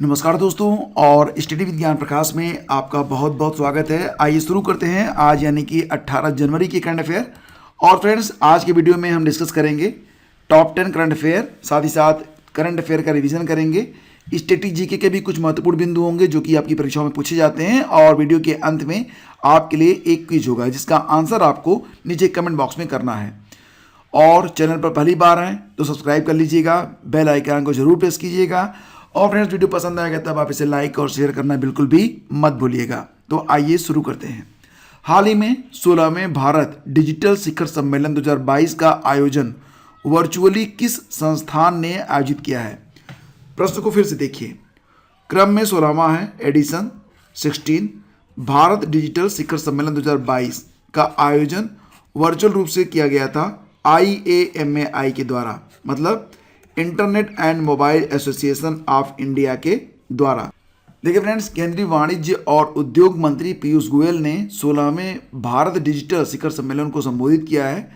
नमस्कार दोस्तों, और स्टडी विद ज्ञान प्रकाश में आपका बहुत बहुत स्वागत है। आइए शुरू करते हैं आज यानी कि 18 जनवरी की करंट अफेयर। और फ्रेंड्स, आज के वीडियो में हम डिस्कस करेंगे टॉप 10 करंट अफेयर, साथ ही साथ करंट अफेयर का रिवीजन करेंगे। स्टैटिक जीके के भी कुछ महत्वपूर्ण बिंदु होंगे जो कि आपकी परीक्षाओं में पूछे जाते हैं, और वीडियो के अंत में आपके लिए एक क्विज होगा जिसका आंसर आपको नीचे कमेंट बॉक्स में करना है। और चैनल पर पहली बार आए तो सब्सक्राइब कर लीजिएगा, बेल आइकन को जरूर प्रेस कीजिएगा। और फ्रेंड्स, वीडियो पसंद आएगा तब आप इसे लाइक और शेयर करना बिल्कुल भी मत भूलिएगा। तो आइए शुरू करते हैं। हाल ही में 16वें भारत डिजिटल शिखर सम्मेलन 2022 का आयोजन वर्चुअली किस संस्थान ने आयोजित किया है? प्रश्न को फिर से देखिए। क्रम में 16वां है, एडिशन 16। भारत डिजिटल शिखर सम्मेलन 2022 का आयोजन वर्चुअल रूप से किया गया था IAMAI के द्वारा, मतलब internet and mobile association of India के द्वारा। देखिए फ्रेंड्स, केंद्रीय वाणिज्य और उद्योग मंत्री पीयूष गोयल ने 16वें भारत डिजिटल शिखर सम्मेलन को संबोधित किया है।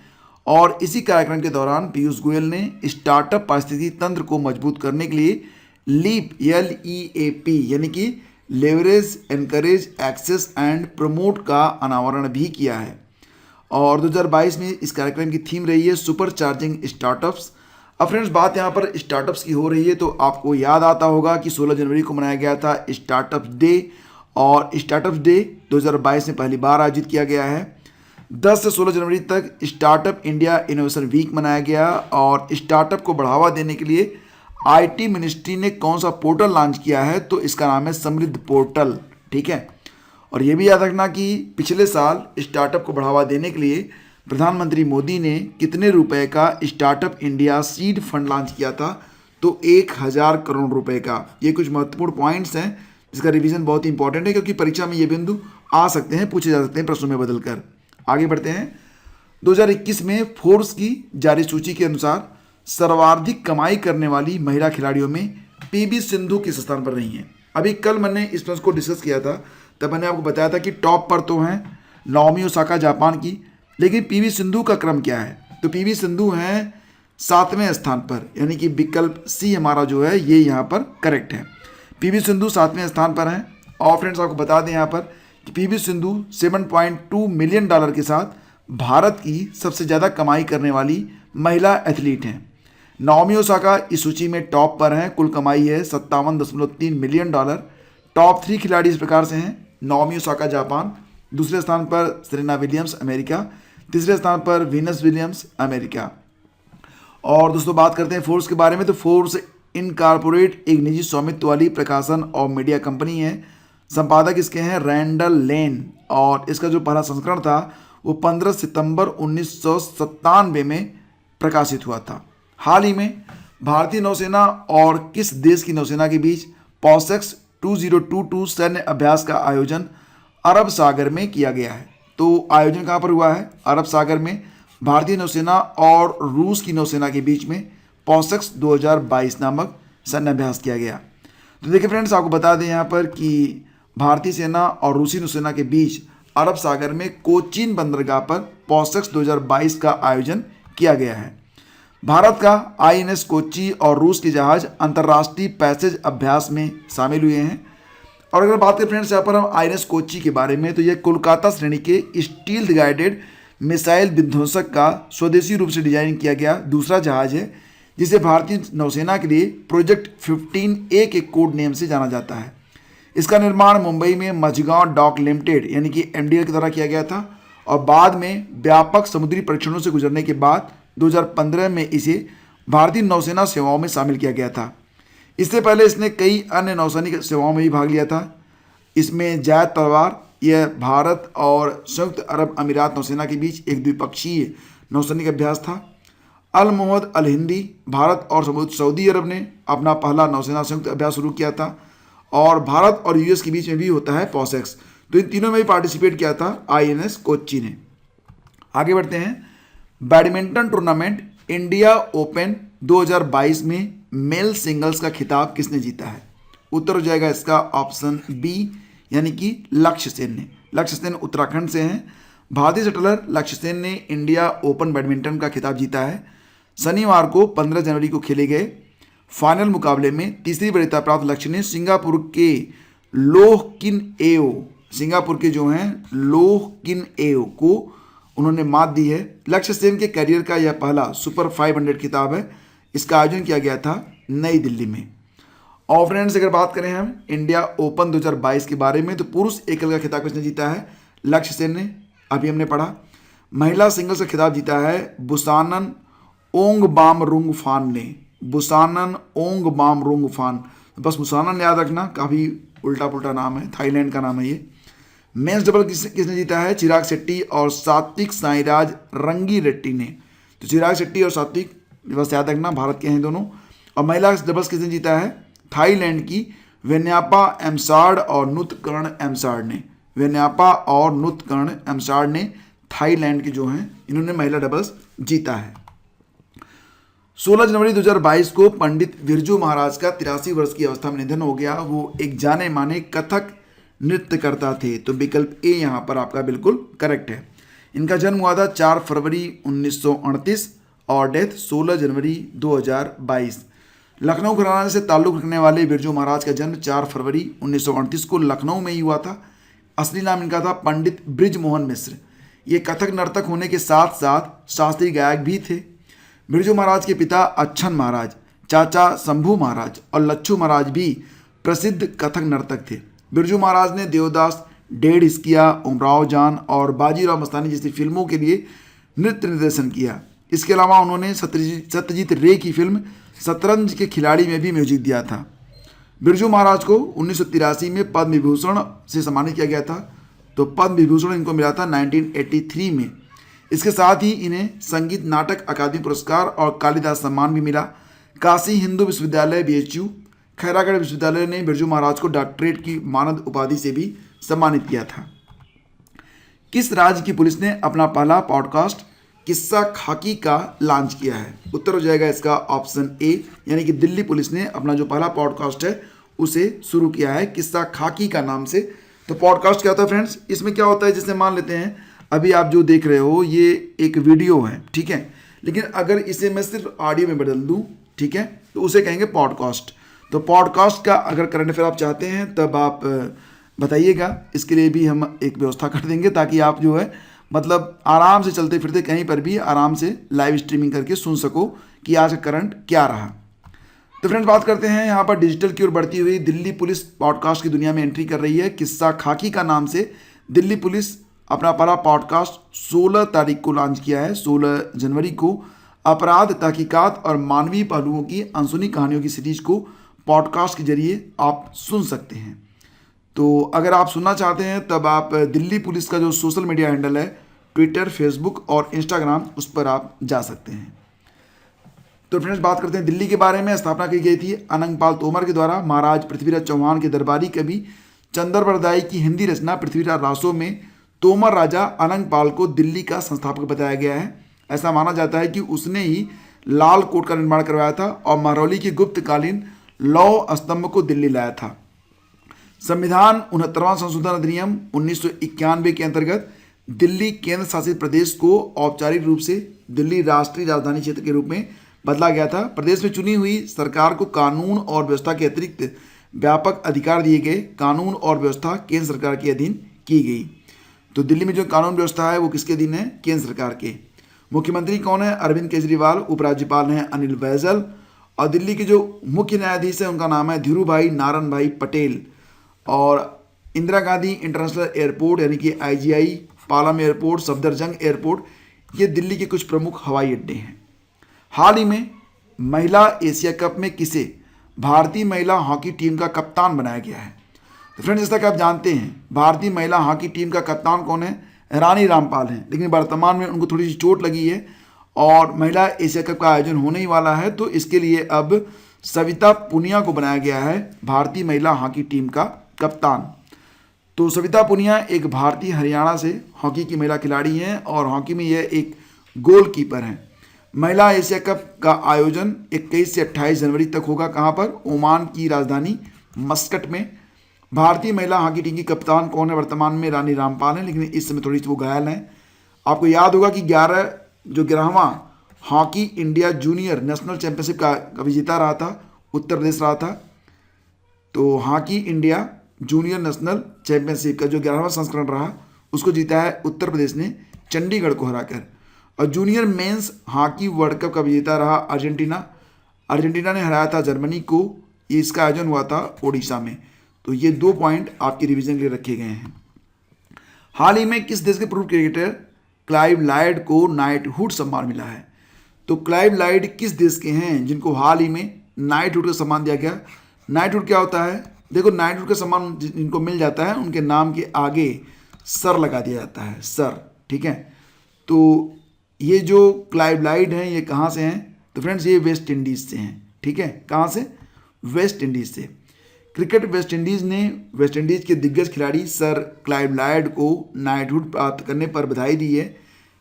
और इसी कार्यक्रम के दौरान पीयूष गोयल ने स्टार्टअप पारिस्थितिकी तंत्र को मजबूत करने के लिए लीप LEAP यानी कि leverage, encourage, access and promote का अनावरण भी किया है। और 2022 में इस कार्यक्रम की थीम रही है सुपर चार्जिंग स्टार्टअप्स। अब फ्रेंड्स, बात यहाँ पर स्टार्टअप्स की हो रही है तो आपको याद आता होगा कि 16 जनवरी को मनाया गया था स्टार्टअप्स डे, और स्टार्टअप्स डे 2022 में पहली बार आयोजित किया गया है। 10 से 16 जनवरी तक स्टार्टअप इंडिया इनोवेशन वीक मनाया गया। और स्टार्टअप को बढ़ावा देने के लिए IT मिनिस्ट्री ने कौन सा पोर्टल लॉन्च किया है? तो इसका नाम है समृद्ध पोर्टल। ठीक है, और ये भी याद रखना कि पिछले साल स्टार्टअप को बढ़ावा देने के लिए प्रधानमंत्री मोदी ने कितने रुपए का startup India seed fund launch किया था? तो 1000 करोड़ रुपए का। ये कुछ महत्वपूर्ण पॉइंट्स हैं जिसका रिवीजन बहुत ही इंपॉर्टेंट है, क्योंकि परीक्षा में ये बिंदु आ सकते हैं, पूछे जा सकते हैं प्रश्नों में बदलकर। आगे बढ़ते हैं। 2021 में फोर्ब्स की जारी सूची के अनुसार सर्वाधिक कमाई करने वाली महिला खिलाड़ियों में PV सिंधु किस स्थान पर रही हैं? अभी कल मैंने इस प्रश्न को डिस्कस किया था, तब मैंने आपको बताया था कि टॉप पर तो हैं नाओमी ओसाका जापान की, लेकिन PV सिंधु का क्रम क्या है? तो PV सिंधु हैं 7वें स्थान पर, यानी कि विकल्प C हमारा जो है ये यहाँ पर करेक्ट है। PV सिंधु 7वें स्थान पर हैं। और फ्रेंड्स, आपको बता दें यहाँ पर कि PV सिंधु $7.2 मिलियन के साथ भारत की सबसे ज़्यादा कमाई करने वाली महिला एथलीट हैं। नाओमी ओसाका इस सूची में टॉप पर हैं, कुल कमाई है $57.3 मिलियन। टॉप 3 खिलाड़ी इस प्रकार से हैं: नाओमी ओसाका जापान, दूसरे स्थान पर सेरेना विलियम्स अमेरिका, तीसरे स्थान पर वीनस विलियम्स अमेरिका। और दोस्तों, बात करते हैं फोर्ब्स के बारे में। तो फोर्ब्स इनकॉर्पोरेट एक निजी स्वामित्व वाली प्रकाशन और मीडिया कंपनी है। संपादक इसके हैं रैंडल लेन, और इसका जो पहला संस्करण था वो 15 सितंबर 1997 में प्रकाशित हुआ था। हाल ही में भारतीय नौसेना और किस देश की नौसेना के बीच पॉसेक्स 2022 सैन्य अभ्यास का आयोजन अरब सागर में किया गया है? तो आयोजन कहाँ पर हुआ है? अरब सागर में भारतीय नौसेना और रूस की नौसेना के बीच में पॉसेक्स 2022 नामक सैन्य अभ्यास किया गया। तो देखिए फ्रेंड्स, आपको बता दें यहाँ पर कि भारतीय सेना और रूसी नौसेना के बीच अरब सागर में कोचीन बंदरगाह पर पॉसेक्स 2022 का आयोजन किया गया है। भारत का INS कोच्चि और रूस के जहाज अंतर्राष्ट्रीय पैसेज अभ्यास में शामिल हुए हैं। और अगर बात करें फ्रेंड्स यहाँ पर हम INS कोच्चि के बारे में, तो यह कोलकाता श्रेणी के स्टील्थ गाइडेड मिसाइल विध्वंसक का स्वदेशी रूप से डिजाइन किया गया दूसरा जहाज है, जिसे भारतीय नौसेना के लिए प्रोजेक्ट 15A के कोड नेम से जाना जाता है। इसका निर्माण मुंबई में मझगांव डॉक लिमिटेड यानी कि MDL के द्वारा किया गया था, और बाद में व्यापक समुद्री परीक्षणों से गुजरने के बाद 2015 में इसे भारतीय नौसेना सेवाओं में शामिल किया गया था। इससे पहले इसने कई अन्य नौसैनिक सेवाओं में भी भाग लिया था। इसमें जैद तलवार, यह भारत और संयुक्त अरब अमीरात नौसेना के बीच एक द्विपक्षीय नौसैनिक अभ्यास था। अल मोहम्मद अल हिंदी, भारत और सऊदी अरब ने अपना पहला नौसेना संयुक्त अभ्यास शुरू किया था। और भारत और US के बीच में भी होता है पॉसेक्स। तो इन तीनों में भी पार्टिसिपेट किया था INS कोच्चि ने। आगे बढ़ते हैं। बैडमिंटन टूर्नामेंट इंडिया ओपन 2022 में मेल सिंगल्स का खिताब किसने जीता है? उत्तर हो जाएगा इसका ऑप्शन B, यानी कि लक्ष्य सेन ने। लक्ष्य सेन उत्तराखंड से हैं। भारतीय शटलर लक्ष्य सेन ने इंडिया ओपन बैडमिंटन का खिताब जीता है। शनिवार को 15 जनवरी को खेले गए फाइनल मुकाबले में तीसरी वरीयता प्राप्त लक्ष्य ने सिंगापुर के लोह किन एओ, सिंगापुर के जो हैं लोह किन एओ को उन्होंने मात दी है। लक्ष्य सेन के करियर का यह पहला सुपर 500 खिताब है। इसका आयोजन किया गया था नई दिल्ली में। और फ्रेंड्स अगर बात करें हम इंडिया ओपन 2022 के बारे में, तो पुरुष एकल का खिताब किसने जीता है? लक्ष्य सेन ने, अभी हमने पढ़ा। महिला सिंगल्स का खिताब जीता है बुसानन ओंगबामरुंगफान ने, बुसानन ओंगबामरुंगफान। बस बुसानन याद रखना, काफ़ी उल्टा पुल्टा नाम है, थाईलैंड का नाम है ये। मेंस डबल किसने जीता है? चिराग शेट्टी और सात्विक साईराज रंगीरेड्डी ने। तो चिराग शेट्टी और सात्विक बस याद रखना, भारत के हैं दोनों। और महिला डबल्स किसने जीता है? थाईलैंड की वेन्यापा एमसार्ड और नुतकर्ण एमसार्ड ने, वेन्यापा और नुतकर्ण एमसार्ड ने थाईलैंड के जो हैं इन्होंने महिला डबल्स जीता है। 16 जनवरी 2022 को पंडित बिरजू महाराज का 83 वर्ष की अवस्था में निधन हो गया। वो एक जाने माने कथक नृत्यकर्ता थे। तो विकल्प ए यहाँ पर आपका बिल्कुल करेक्ट है। इनका जन्म हुआ था 4 फरवरी 1938 और डेथ 16 जनवरी 2022। लखनऊ घराना से ताल्लुक़ रखने वाले बिरजू महाराज का जन्म 4 फरवरी 1938 को लखनऊ में ही हुआ था। असली नाम इनका था पंडित बृजमोहन मिश्र। ये कथक नर्तक होने के साथ साथ शास्त्रीय गायक भी थे। बिरजू महाराज के पिता अच्छन महाराज, चाचा शंभू महाराज और लच्छू महाराज भी प्रसिद्ध कथक नर्तक थे। बिरजू महाराज ने देवदास, डेढ़ हिचकिया, उमराव जान और बाजीराव मस्तानी जैसी फिल्मों के लिए नृत्य निर्देशन किया। इसके अलावा उन्होंने सत्यजीत रे की फिल्म शतरंज के खिलाड़ी में भी म्यूजिक दिया था। बिरजू महाराज को 1983 में पद्म विभूषण से सम्मानित किया गया था। तो पद्म विभूषण इनको मिला था 1983 में। इसके साथ ही इन्हें संगीत नाटक अकादमी पुरस्कार और कालिदास सम्मान भी मिला। काशी हिंदू विश्वविद्यालय BHU, खैरागढ़ विश्वविद्यालय ने बिरजू महाराज को डॉक्टरेट की मानद उपाधि से भी सम्मानित किया था। किस राज्य की पुलिस ने अपना पहला पॉडकास्ट किस्सा खाकी का लॉन्च किया है? उत्तर हो जाएगा इसका ऑप्शन ए, यानी कि दिल्ली पुलिस ने अपना जो पहला पॉडकास्ट है उसे शुरू किया है किस्सा खाकी का नाम से। तो पॉडकास्ट क्या होता है फ्रेंड्स? इसमें क्या होता है, जैसे मान लेते हैं अभी आप जो देख रहे हो ये एक वीडियो है, ठीक है, लेकिन अगर इसे मैं सिर्फ ऑडियो में बदल दूं, ठीक है, तो उसे कहेंगे पॉडकास्ट। तो पॉडकास्ट का अगर करंट अफेयर आप चाहते हैं तब आप बताइएगा, इसके लिए भी हम एक व्यवस्था कर देंगे ताकि आप जो है मतलब आराम से चलते फिरते कहीं पर भी आराम से लाइव स्ट्रीमिंग करके सुन सको कि आज का करंट क्या रहा। तो फ्रेंड्स बात करते हैं यहाँ पर डिजिटल की ओर बढ़ती हुई दिल्ली पुलिस पॉडकास्ट की दुनिया में एंट्री कर रही है। किस्सा खाकी का नाम से दिल्ली पुलिस अपना पहला पॉडकास्ट 16 तारीख को लॉन्च किया है। 16 जनवरी को अपराध, तहकीकात और मानवीय पहलुओं की अनसुनी कहानियों की सीरीज को पॉडकास्ट के जरिए आप सुन सकते हैं। तो अगर आप सुनना चाहते हैं तब आप दिल्ली पुलिस का जो सोशल मीडिया हैंडल है, ट्विटर, फेसबुक और इंस्टाग्राम, उस पर आप जा सकते हैं। तो फ्रेंड्स बात करते हैं दिल्ली के बारे में। स्थापना की गई थी अनंगपाल तोमर के द्वारा। महाराज पृथ्वीराज चौहान के दरबारी कवि चंद्रबरदाई की हिंदी रचना पृथ्वीराज रासो में तोमर राजा अनंगपाल को दिल्ली का संस्थापक बताया गया है। ऐसा माना जाता है कि उसने ही लाल कोट का निर्माण करवाया था और महरौली की गुप्तकालीन लौह स्तंभ को दिल्ली लाया था। संविधान 69वां संशोधन अधिनियम 1991 के अंतर्गत दिल्ली केंद्र शासित प्रदेश को औपचारिक रूप से दिल्ली राष्ट्रीय राजधानी क्षेत्र के रूप में बदला गया था। प्रदेश में चुनी हुई सरकार को कानून और व्यवस्था के अतिरिक्त व्यापक अधिकार दिए गए। कानून और व्यवस्था केंद्र सरकार के अधीन की गई। तो दिल्ली में जो कानून व्यवस्था है वो किसके अधीन है? केंद्र सरकार के। मुख्यमंत्री कौन है? अरविंद केजरीवाल। उपराज्यपाल हैं अनिल बैजल। और दिल्ली के जो मुख्य न्यायाधीश है उनका नाम है धीरूभाई नारायण भाई पटेल। और इंदिरा गांधी इंटरनेशनल एयरपोर्ट यानी कि IGI, Palam airport, Safdarjung airport, ये दिल्ली के कुछ प्रमुख हवाई अड्डे हैं। हाल ही में महिला एशिया कप में किसे भारतीय महिला हॉकी टीम का कप्तान बनाया गया है? तो फ्रेंड्स जैसा कि आप जानते हैं भारतीय महिला हॉकी टीम का कप्तान कौन है? रानी रामपाल हैं, लेकिन वर्तमान में उनको थोड़ी सी चोट लगी है और महिला एशिया कप का आयोजन होने ही वाला है। तो इसके लिए अब सविता पुनिया को बनाया गया है भारतीय महिला हॉकी टीम का कप्तान। तो सविता पुनिया एक भारतीय हरियाणा से हॉकी की महिला खिलाड़ी हैं और हॉकी में यह एक गोलकीपर हैं। महिला एशिया कप का आयोजन 21 से 28 जनवरी तक होगा। कहाँ पर? ओमान की राजधानी मस्कट में। भारतीय महिला हॉकी टीम की कप्तान कौन है? वर्तमान में रानी रामपाल हैं, लेकिन इस समय थोड़ी सी वो घायल हैं। आपको याद होगा कि 11वां hockey India junior national championship का विजेता रहा था उत्तर प्रदेश रहा था। तो hockey India junior national championship का जो 11वां संस्करण रहा उसको जीता है उत्तर प्रदेश ने चंडीगढ़ को हराकर। और junior men's hockey world cup का विजेता रहा अर्जेंटीना। अर्जेंटीना ने हराया था जर्मनी को। इसका आयोजन हुआ था ओडिशा में। तो ये 2 पॉइंट आपकी रिवीजन के लिए रखे गए हैं। हाल ही में किस देश के पूर्व क्रिकेटर क्लाइव लायड को नाइटहुड सम्मान मिला है? तो क्लाइव लायड किस देश के हैं जिनको हाल ही में नाइटहुड का सम्मान दिया गया? नाइटहुड क्या होता है? देखो, नाइटहुड का सम्मान जिनको मिल जाता है उनके नाम के आगे सर लगा दिया जाता है, सर। ठीक है, तो ये जो क्लाइव लायड हैं ये कहाँ से हैं? तो फ्रेंड्स ये वेस्ट इंडीज़ से हैं। ठीक है, कहाँ से? वेस्ट इंडीज़ से। क्रिकेट वेस्ट इंडीज़ ने वेस्ट इंडीज़ के दिग्गज खिलाड़ी सर क्लाइव लायड को नाइटहुड प्राप्त करने पर बधाई दी है।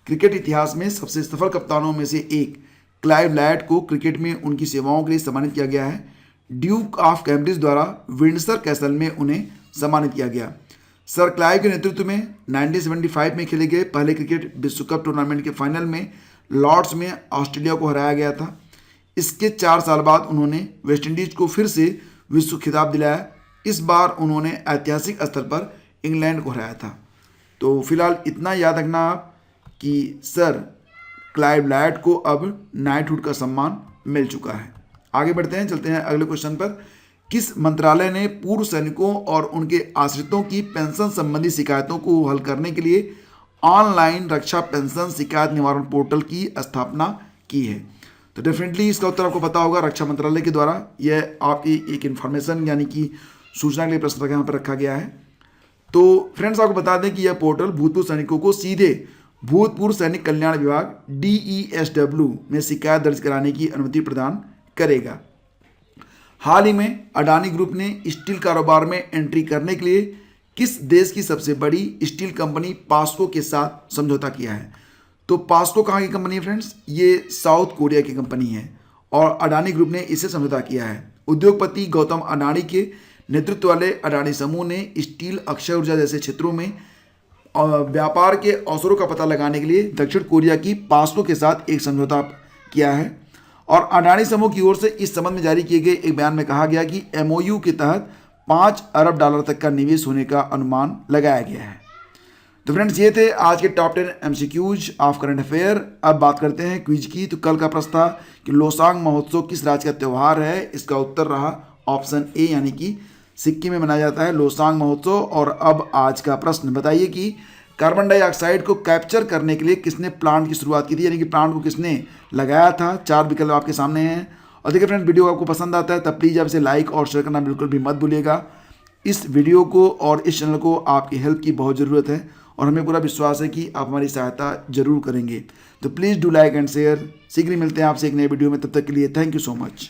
क्रिकेट इतिहास में सबसे सफल कप्तानों में से एक क्लाइव लायड को क्रिकेट में उनकी सेवाओं के लिए सम्मानित किया गया है। ड्यूक ऑफ कैम्ब्रिज द्वारा विंडसर कैसल में उन्हें सम्मानित किया गया। सर क्लाइव के नेतृत्व में 1975 में खेले गए पहले क्रिकेट विश्व कप टूर्नामेंट के फाइनल में लॉर्ड्स में ऑस्ट्रेलिया को हराया गया था। इसके 4 साल बाद उन्होंने वेस्टइंडीज को फिर से विश्व खिताब दिलाया। इस बार उन्होंने ऐतिहासिक स्तर पर इंग्लैंड को हराया था। तो फिलहाल इतना याद रखना आप कि सर क्लाइव लायड को अब नाइटहुड का सम्मान मिल चुका है। आगे बढ़ते हैं, चलते हैं अगले क्वेश्चन पर। किस मंत्रालय ने पूर्व सैनिकों और उनके आश्रितों की पेंशन संबंधी शिकायतों को हल करने के लिए ऑनलाइन रक्षा पेंशन शिकायत निवारण पोर्टल की स्थापना की है? तो डेफिनेटली इसका उत्तर आपको पता होगा, रक्षा मंत्रालय के द्वारा यह आपकी एक इन्फॉर्मेशन यानी कि सूचना के लिए प्रश्न यहाँ पर रखा गया है। तो फ्रेंड्स आपको बता दें कि यह पोर्टल भूतपूर्व सैनिकों को सीधे भूतपूर्व सैनिक कल्याण विभाग DESW में शिकायत दर्ज कराने की अनुमति प्रदान करेगा। हाल ही में अडानी ग्रुप ने स्टील कारोबार में एंट्री करने के लिए किस देश की सबसे बड़ी स्टील कंपनी पास्को के साथ समझौता किया है? तो पास्को कहाँ की कंपनी है फ्रेंड्स? ये साउथ कोरिया की कंपनी है और अडानी ग्रुप ने इसे समझौता किया है। उद्योगपति गौतम अडानी के नेतृत्व वाले अडानी समूह ने स्टील, अक्षय ऊर्जा जैसे क्षेत्रों में व्यापार के अवसरों का पता लगाने के लिए दक्षिण कोरिया की पास्को के साथ एक समझौता किया है। और अडानी समूह की ओर से इस संबंध में जारी किए गए एक बयान में कहा गया कि MOU के तहत $5 अरब तक का निवेश होने का अनुमान लगाया गया है। तो फ्रेंड्स ये थे आज के top 10 MCQs of current affair. अब बात करते हैं क्विज की। तो कल का प्रश्न था कि लोसांग महोत्सव किस राज्य का त्यौहार है? इसका उत्तर रहा ऑप्शन ए यानी कि सिक्किम में मनाया जाता है लोसांग महोत्सव। और अब आज का प्रश्न बताइए कि कार्बन डाइऑक्साइड को कैप्चर करने के लिए किसने प्लांट की शुरुआत की थी, यानी कि प्लांट को किसने लगाया था? 4 विकल्प आपके सामने हैं। और देखिए फ्रेंड्स, वीडियो आपको पसंद आता है तब प्लीज़ आप इसे लाइक और शेयर करना बिल्कुल भी मत भूलिएगा। इस वीडियो को और इस चैनल को आपकी हेल्प की बहुत ज़रूरत है और हमें पूरा विश्वास है कि आप हमारी सहायता जरूर करेंगे। तो please do like and share. शीघ्र मिलते हैं आपसे एक नए वीडियो में, तब तक के लिए थैंक यू सो मच।